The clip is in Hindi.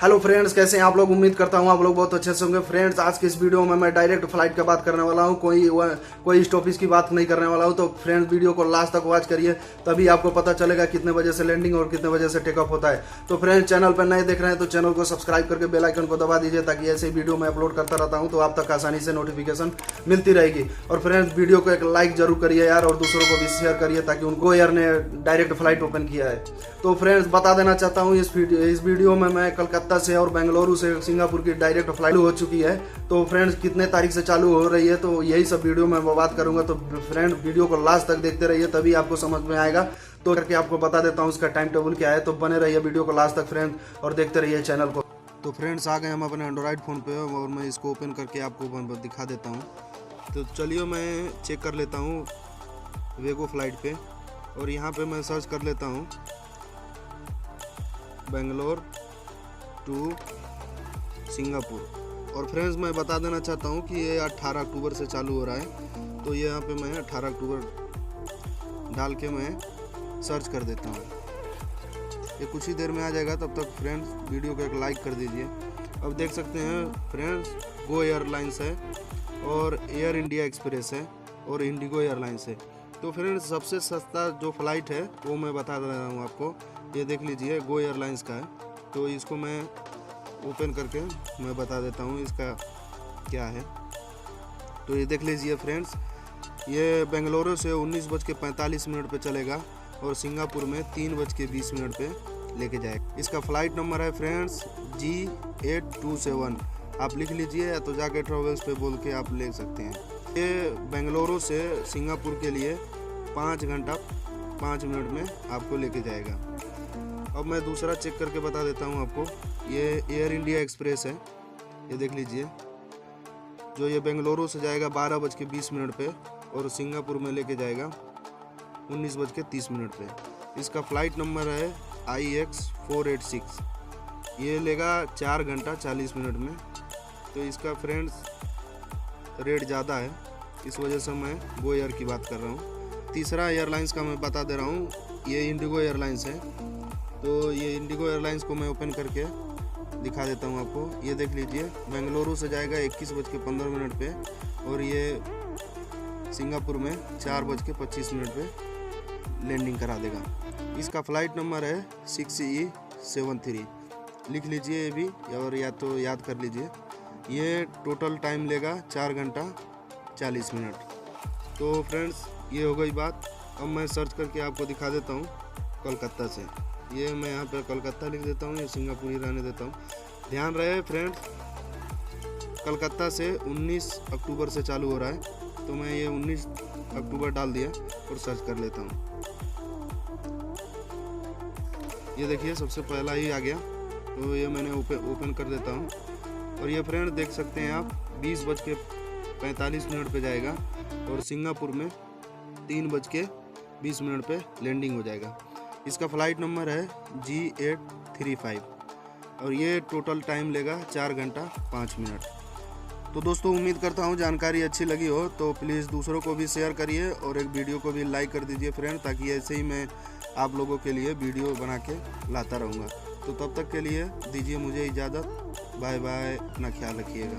हेलो फ्रेंड्स, कैसे हैं आप लोग। उम्मीद करता हूं आप लोग बहुत अच्छे से होंगे। फ्रेंड्स, आज के इस वीडियो में मैं डायरेक्ट फ्लाइट की बात करने वाला हूं, कोई स्टॉपेज की बात नहीं करने वाला हूं। तो फ्रेंड्स, वीडियो को लास्ट तक वॉच करिए, तभी आपको पता चलेगा कितने बजे से लैंडिंग और कितने बजे से टेक ऑफ होता है। तो फ्रेंड्स, चैनल पर नए देख रहे हैं तो चैनल को सब्सक्राइब करके बेल आइकन को दबा दीजिए, ताकि ऐसे ही वीडियो मैं अपलोड करता रहता हूँ तो आप तक आसानी से नोटिफिकेशन मिलती रहेगी। और फ्रेंड्स, वीडियो को एक लाइक जरूर करिए यार, और दूसरों को भी शेयर करिए, ताकि उनको यार ने डायरेक्ट फ्लाइट ओपन किया है। तो फ्रेंड्स, बता देना चाहता हूँ इस वीडियो में मैं कलकत्ता से और बेंगलुरु से सिंगापुर की डायरेक्ट फ्लाइट हो चुकी है। तो फ्रेंड्स, कितने तारीख से चालू हो रही है, तो यही सब वीडियो में बात करूंगा। तो फ्रेंड, वीडियो को लास्ट तक देखते रहिए, तभी आपको समझ में आएगा। तो करके आपको बता देता हूँ इसका टाइम टेबल क्या है। तो बने रहिए वीडियो को लास्ट तक फ्रेंड, और देखते रहिए चैनल को। तो फ्रेंड्स, आ गए हम अपने एंड्रॉइड फ़ोन पे, और मैं इसको ओपन करके आपको दिखा देता हूँ। तो चलिए मैं चेक कर लेता हूँ वेगो फ्लाइट पे, और यहाँ पे मैं सर्च कर लेता हूँ बेंगलोर टू सिंगापुर। और फ्रेंड्स, मैं बता देना चाहता हूँ कि ये 18 अक्टूबर से चालू हो रहा है। तो यहाँ पे मैं 18 अक्टूबर डाल के मैं सर्च कर देता हूँ। ये कुछ ही देर में आ जाएगा। तब तक फ्रेंड्स, वीडियो को एक लाइक कर दीजिए। अब देख सकते हैं फ्रेंड्स, गो एयरलाइंस है, और एयर इंडिया एक्सप्रेस है, और इंडिगो एयरलाइंस है। तो फ्रेंड्स, सबसे सस्ता जो फ्लाइट है वो मैं बता दे रहा हूँ आपको। ये देख लीजिए, गो एयरलाइंस का है। तो इसको मैं ओपन करके मैं बता देता हूँ इसका क्या है। तो ये देख लीजिए फ्रेंड्स, ये बेंगलुरु से 19:45 पे चलेगा, और सिंगापुर में 3:20 पे लेके जाएगा। इसका फ़्लाइट नंबर है फ्रेंड्स G827। आप लिख लीजिए, या तो जाके ट्रेवल्स पे बोल के आप ले सकते हैं। ये बेंगलुरु से सिंगापुर के लिए 5 घंटा 5 मिनट में आपको लेके जाएगा। अब मैं दूसरा चेक करके बता देता हूँ आपको। ये एयर इंडिया एक्सप्रेस है, ये देख लीजिए, जो ये बेंगलुरु से जाएगा 12:20 पे, और सिंगापुर में लेके जाएगा 19:30 पे। इसका फ़्लाइट नंबर है IX486। ये लेगा 4 घंटा 40 मिनट में। तो इसका फ्रेंड्स रेट ज़्यादा है, इस वजह से मैं गो एयर की बात कर रहा हूँ। तीसरा एयरलाइंस का मैं बता दे रहा हूँ, ये इंडिगो एयरलाइंस है। तो ये इंडिगो एयरलाइंस को मैं ओपन करके दिखा देता हूँ आपको। ये देख लीजिए, बेंगलुरु से जाएगा 21:15 पे, और ये सिंगापुर में 4:25 पे लैंडिंग करा देगा। इसका फ़्लाइट नंबर है 6E73। लिख लीजिए ये भी, और या तो याद कर लीजिए। ये टोटल टाइम लेगा 4 घंटा 40 मिनट। तो फ्रेंड्स, ये हो गई बात। अब मैं सर्च करके आपको दिखा देता हूँ कोलकाता से। ये मैं यहाँ पे कोलकाता लिख देता हूँ, ये सिंगापुर ही रहने देता हूँ। ध्यान रहे फ्रेंड्स, कोलकाता से 19 अक्टूबर से चालू हो रहा है। तो मैं ये 19 अक्टूबर डाल दिया और सर्च कर लेता हूँ। ये देखिए, सबसे पहला ही आ गया। तो ये मैंने ओपन कर देता हूँ, और ये फ्रेंड देख सकते हैं आप 20:45 पे जाएगा, और सिंगापुर में 3:20 पे लैंडिंग हो जाएगा। इसका फ़्लाइट नंबर है G835, और ये टोटल टाइम लेगा 4 घंटा 5 मिनट। तो दोस्तों, उम्मीद करता हूँ जानकारी अच्छी लगी हो। तो प्लीज़ दूसरों को भी शेयर करिए, और एक वीडियो को भी लाइक कर दीजिए फ्रेंड, ताकि ऐसे ही मैं आप लोगों के लिए वीडियो बना के लाता रहूँगा। तो तब तक के लिए दीजिए मुझे इजाज़त। बाय बाय, अपना ख्याल रखिएगा।